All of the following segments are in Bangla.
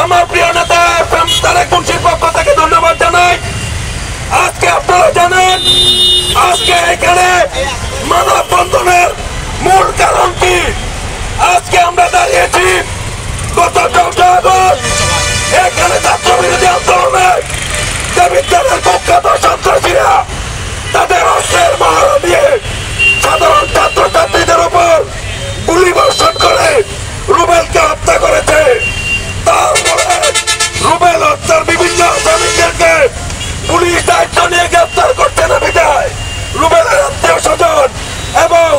আমার প্রিয় নেতা তারেক মুন্সির পক্ষ থেকে ধন্যবাদ জানাই। আজকে আপনারা জানেন আজকে এখানে মানববন্ধনের মূল কারণ কি? আজকে আমরা দাঁড়িয়েছি গত 14 আগস্ট এখানে ছাত্র বিরোধী আন্দোলনে দেবিদ্বারের কুখ্যাত সন্ত্রাসীরা তাদের অস্ত্রের মহড়া দিয়ে সাধারণ ছাত্রছাত্রীদের উপর গুলি বর্ষণ করে রুবেলকে হত্যা করেছে। তারপরে রুবেল হত্যার বিভিন্ন আসামিদেরকে পুলিশ দায়িত্ব নিয়ে গ্রেফতার করছে না বিদায় রুবেলের আত্মীয় স্বজন এবং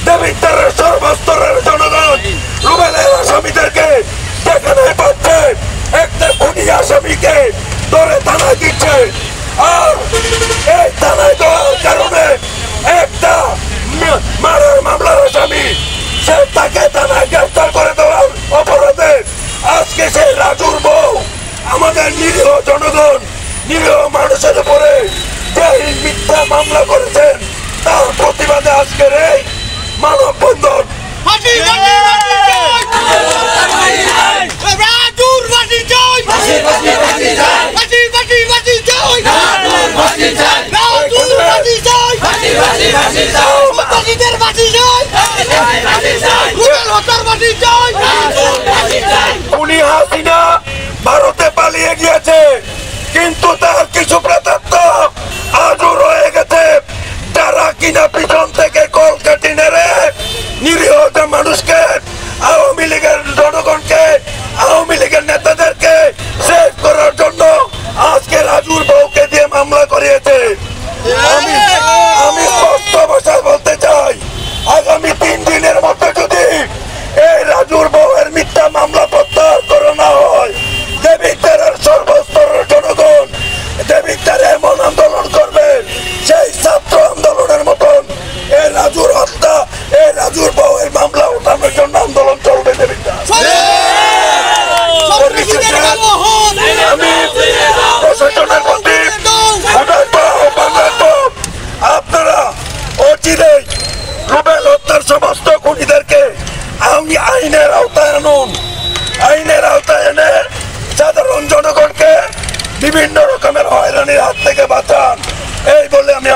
দেবিদ্বারের সর্বস্তরের জনগণ রুবেলের আসামিদেরকে যেখানে পাচ্ছে একটা খুনি আসামিকে ধরে থানায় দিচ্ছে। আর এই থানায় দেওয়ার কারণে একটা মারার মামলার আসামি সে তাকে থানায় গ্রেফতার করে দেওয়ার অপরাধে আজকে সেই রাজুর বউ আমাদের নিরীহ জনগণ নিরীহ মানুষের উপরে যে মিথ্যা মামলা করেছেন তার প্রতিবাদে আজকের এই মানববন্ধন। খুনি হাসিনা ভারতে পালিয়ে গিয়েছে কিন্তু তার কিছু প্রেতাত্ম আজও রয়ে গেছে যারা কিনা পিছন থেকে কলকাঠি নেড়ে নিরীহ মানুষকে আওয়ামী লীগের জনগণকে আওয়ামী লীগের নেতাদেরকে সেভ করার জন্য আজকে রাজুর বউকে দিয়ে মামলা করিয়েছে। আমি স্পষ্ট ভাষায় বলতে চাই আগামী 3 দিনের মধ্যে যদি এই রাজুর বউয়ের মিথ্যা মামলা প্রত্যাহার করে না হয় দেবিদ্বারের সর্বস্তরের জনগণ দেবিদ্বারে এমন আন্দোলন করবে সেই ছাত্র আন্দোলনের মতন এই রাজুর হত্যা এই রাজুর বউয়ের মামলা উঠানোর জন্য আন্দোলন চলবে দেবিদ্বার। আমি প্রশাসনের প্রতি আপনারা অচিরেই রুবেল হত্যার সমস্ত খুনিদেরকে আইনের আওতায় আনুন। আইনের আওতায় এনে সাধারণ জনগণকে বিভিন্ন রকমের হয়রানির হাত থেকে বাঁচান। এই বলে আমি